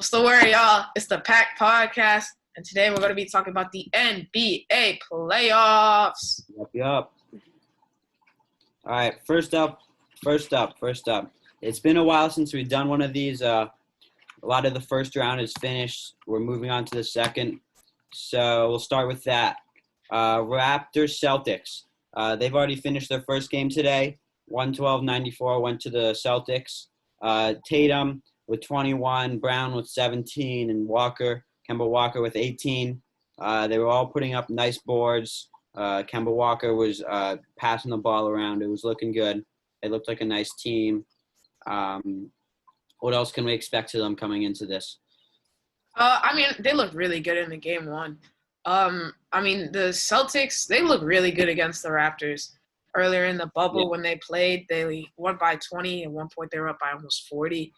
What's the word, y'all? It's the Pack Podcast, and today we're going to be talking about the NBA playoffs. Yup. All right, first up. It's been a while since we've done one of these. A lot of the first round is finished. We're moving on to the second. So we'll start with that. Raptors Celtics. They've already finished their first game today. 112-94 went to the Celtics. Tatum with 21, Brown with 17, and Kemba Walker with 18. They were all putting up nice boards. Kemba Walker was passing the ball around. It was looking good. It looked like a nice team. What else can we expect to them coming into this? They look really good in the game one. The Celtics, they look really good against the Raptors. Earlier in the bubble when they played, they won by 20. At one point, they were up by almost 40,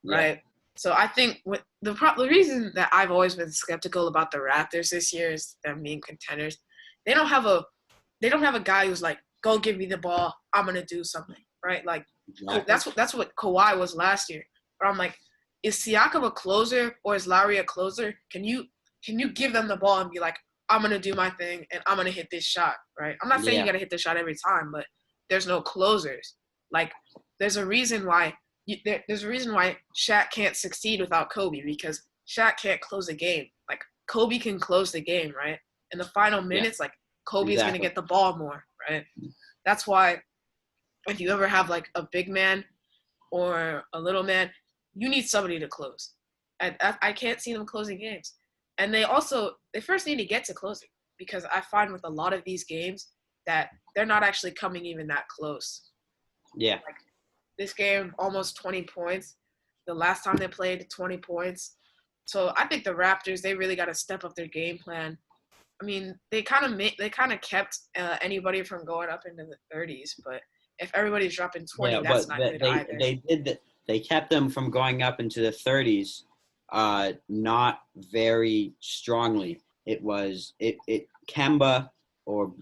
right? So I think the reason that I've always been skeptical about the Raptors this year is them being contenders. They don't have a guy who's like, go give me the ball, I'm gonna do something, right? Like that's what Kawhi was last year. But I'm like, is Siakam a closer or is Lowry a closer? Can you give them the ball and be like, I'm going to do my thing and I'm going to hit this shot, right? I'm not saying you got to hit the shot every time, but there's no closers. Like, there's a reason why Shaq can't succeed without Kobe, because Shaq can't close a game. Like, Kobe can close the game, right? In the final minutes, like, Kobe's going to get the ball more, right? That's why if you ever have, like, a big man or a little man, you need somebody to close. I can't see them closing games. And they first need to get to closing, because I find with a lot of these games that they're not actually coming even that close. Yeah. Like this game, almost 20 points. The last time they played, 20 points. So I think the Raptors, they really got to step up their game plan. I mean, they kind of kept anybody from going up into the 30s, but if everybody's dropping 20, that's not good either. They kept them from going up into the 30s. Not very strongly. It was Kemba or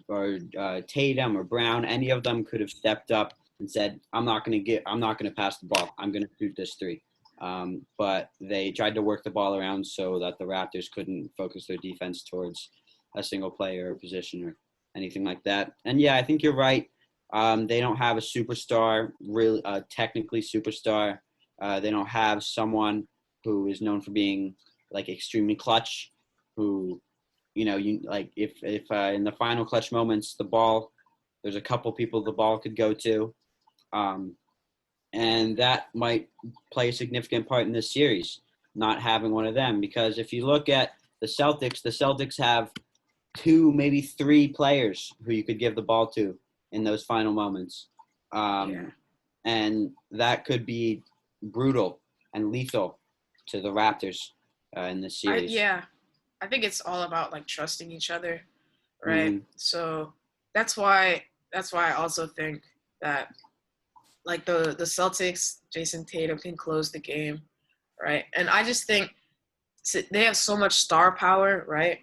Tatum or Brown. Any of them could have stepped up and said, I'm not going to pass the ball. I'm going to shoot this three. But they tried to work the ball around so that the Raptors couldn't focus their defense towards a single player or position or anything like that. And yeah, I think you're right. They don't have a superstar, really, technically superstar. They don't have someone who is known for being like extremely clutch, who, if in the final clutch moments, there's a couple people the ball could go to. And that might play a significant part in this series, not having one of them, because if you look at the Celtics have 2, maybe 3 players who you could give the ball to in those final moments. And that could be brutal and lethal to the Raptors in this series. I think it's all about like trusting each other, right? Mm-hmm. So that's why I also think that like the Celtics, Jason Tatum can close the game, right? And I just think they have so much star power, right?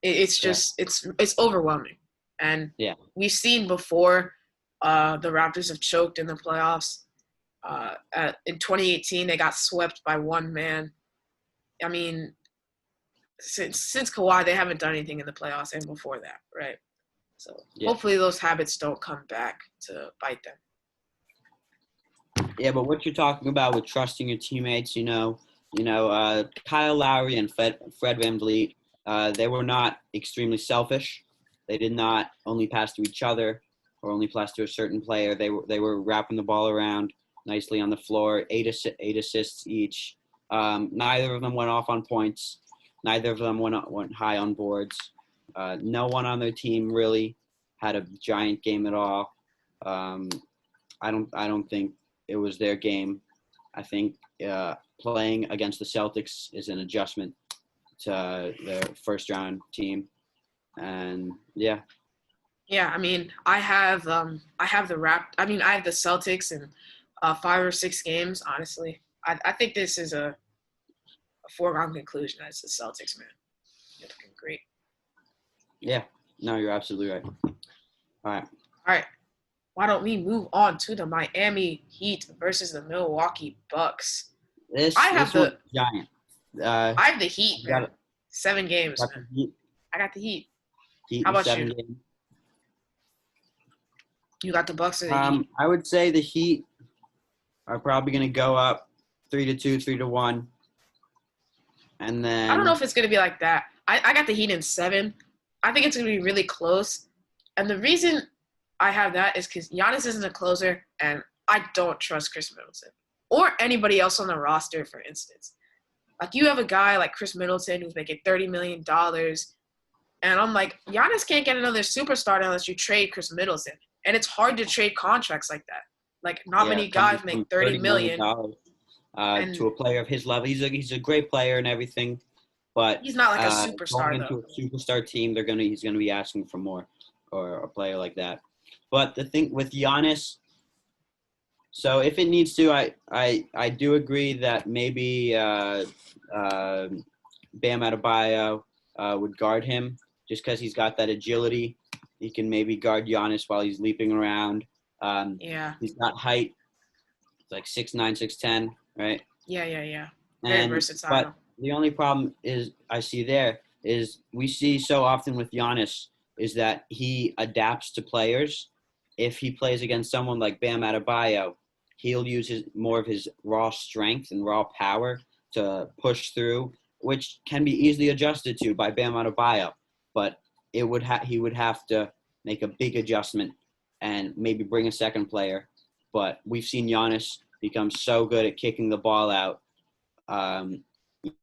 It's just it's overwhelming, and we've seen before the Raptors have choked in the playoffs. In 2018, they got swept by one man. I mean, since Kawhi, they haven't done anything in the playoffs, and before that, right? So hopefully those habits don't come back to bite them. Yeah, but what you're talking about with trusting your teammates, Kyle Lowry and Fred VanVleet, they were not extremely selfish. They did not only pass to each other or only pass to a certain player. They were wrapping the ball around nicely on the floor, 8 assists each. Neither of them went off on points. Neither of them went high on boards. No one on their team really had a giant game at all. I don't think it was their game. I think playing against the Celtics is an adjustment to their first round team, and yeah. I mean, I have the Celtics in 5 or 6 games. Honestly, I think this is a foregone conclusion. It's the Celtics, man. They're looking great. Yeah, no, you're absolutely right. All right. Why don't we move on to the Miami Heat versus the Milwaukee Bucks? This was giant. I have the Heat, you got, man. 7 games, got man. the Heat, I got the Heat. Heat How in about 7 you? games. You got the Bucks or the Heat? I would say the Heat are probably going to go up 3-2, 3-1, and I don't know then if it's gonna be like that. I got the Heat in 7. I think it's gonna be really close. And the reason I have that is because Giannis isn't a closer, and I don't trust Chris Middleton or anybody else on the roster. For instance, like you have a guy like Chris Middleton who's making $30 million, and I'm like, Giannis can't get another superstar unless you trade Chris Middleton, and it's hard to trade contracts like that. Like not yeah, many coming guys make from 30 $30 million, million and to a player of his level. He's a great player and everything, but he's not like a going superstar though. into a superstar team, he's gonna be asking for more, or a player like that. But the thing with Giannis, so if it needs to, I do agree that maybe Bam Adebayo would guard him just because he's got that agility. He can maybe guard Giannis while he's leaping around. Yeah, He's got height. It's like 6'9", 6'10", right? yeah. Very And but versatile. the only problem is I see there is we see so often with Giannis is that he adapts to players. If he plays against someone like Bam Adebayo, he'll use more of his raw strength and raw power to push through, which can be easily adjusted to by Bam Adebayo. But he would have to make a big adjustment and maybe bring a second player. But we've seen Giannis become so good at kicking the ball out. Um,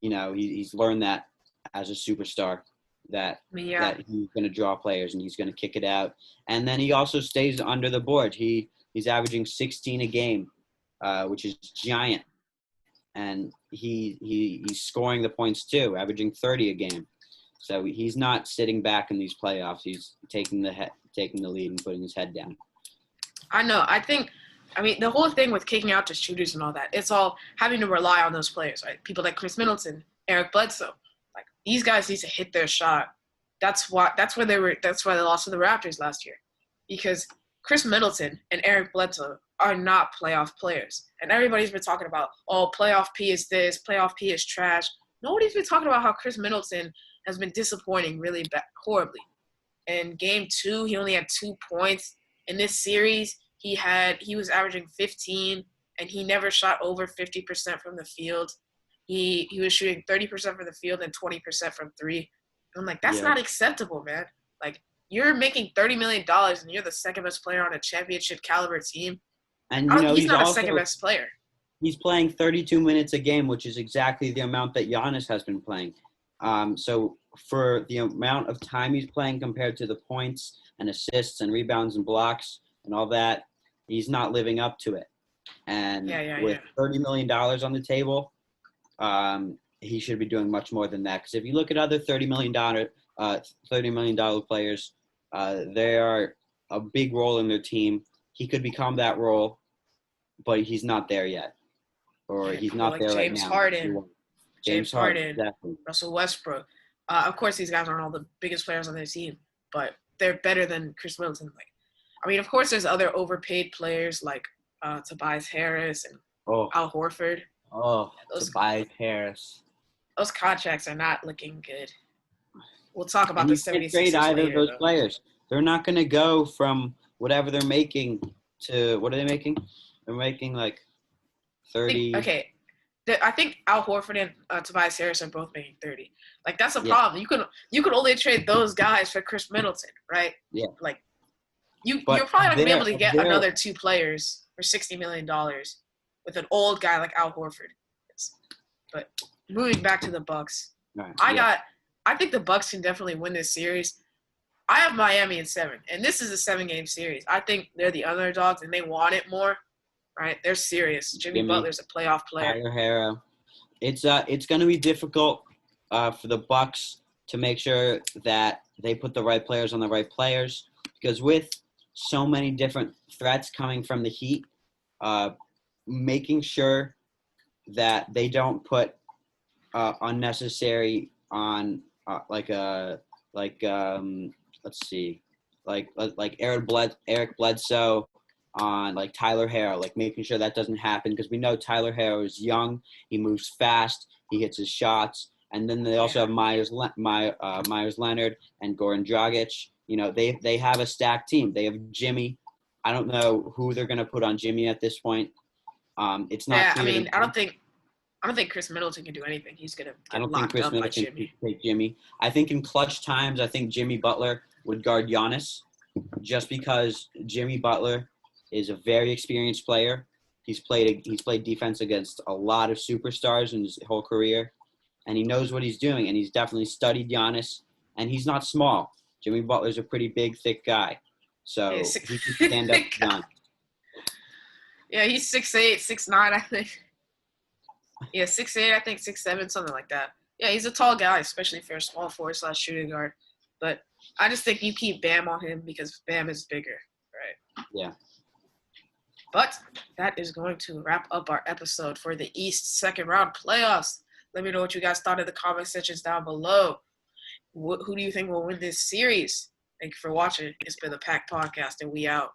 he's learned that as a superstar that I mean, yeah, that he's going to draw players and he's going to kick it out. And then he also stays under the board. He's averaging 16 a game, which is giant. And he's scoring the points too, averaging 30 a game. So he's not sitting back in these playoffs. He's taking the lead and putting his head down. I know. I mean, the whole thing with kicking out to shooters and all that, it's all having to rely on those players, right? People like Chris Middleton, Eric Bledsoe, like these guys need to hit their shot. That's why they lost to the Raptors last year, because Chris Middleton and Eric Bledsoe are not playoff players. And everybody's been talking about, oh, playoff P is this, playoff P is trash. Nobody's been talking about how Chris Middleton has been disappointing really horribly. In game 2, he only had 2 points. In this series, he was averaging 15, and he never shot over 50% from the field. He was shooting 30% from the field and 20% from 3. I'm like, that's Yeah. not acceptable, man. Like, you're making $30 million and you're the second best player on a championship caliber team. And He's not a second best player. He's playing 32 minutes a game, which is exactly the amount that Giannis has been playing. So for the amount of time he's playing compared to the points and assists and rebounds and blocks and all that, he's not living up to it. And with $30 million on the table, he should be doing much more than that. Because if you look at other $30 million players, they are a big role in their team. He could become that role, but he's not there yet, or he's not like there right James now. Harden. James Harden, exactly. Russell Westbrook. Of course, these guys aren't all the biggest players on their team, but they're better than Chris Middleton. Like, I mean, of course, there's other overpaid players like Tobias Harris and Al Horford. Tobias Harris. Those contracts are not looking good. We'll talk about and the you can't 76ers trade either later, of those players. They're not going to go from whatever they're making to what are they making? They're making like 30. I think Al Horford and Tobias Harris are both making 30. Like, that's a problem. You could only trade those guys for Chris Middleton, right? Yeah. Like, you're probably not going to be able to get another 2 players for $60 million with an old guy like Al Horford. But moving back to the Bucks, I think the Bucks can definitely win this series. I have Miami in 7, and this is a 7-game series. I think they're the underdogs, and they want it more. Right, they're serious. Jimmy Butler's a playoff player. Tyler Hero. It's going to be difficult for the Bucks to make sure that they put the right players on the right players, because with so many different threats coming from the Heat, making sure that they don't put unnecessary on let's see, like Eric Bledsoe on like Tyler Hero, like making sure that doesn't happen, because we know Tyler Hero is young, he moves fast, He hits his shots. And then they also have Myers Leonard and Goran Dragic. You know, they have a stacked team. They have Jimmy. I don't know who they're going to put on Jimmy at this point. It's not. Yeah, I clear to mean, me. I don't think Chris Middleton can do anything. He's gonna I get don't think locked Chris up by Middleton Jimmy. can take Jimmy. I think in clutch times, I think Jimmy Butler would guard Giannis, just because Jimmy Butler is a very experienced player. He's played defense against a lot of superstars in his whole career, and he knows what he's doing. And he's definitely studied Giannis, and he's not small. Jimmy Butler's a pretty big, thick guy, so Yeah, he can stand up to Giannis. Yeah, he's 6'8", 6'9", I think. Yeah, 6'8", I think 6'7", something like that. Yeah, he's a tall guy, especially for a small forward / shooting guard. But I just think you keep Bam on him because Bam is bigger, right? Yeah. But that is going to wrap up our episode for the East second round playoffs. Let me know what you guys thought in the comment sections down below. Who do you think will win this series? Thank you for watching. It's been the Pack Podcast, and we out.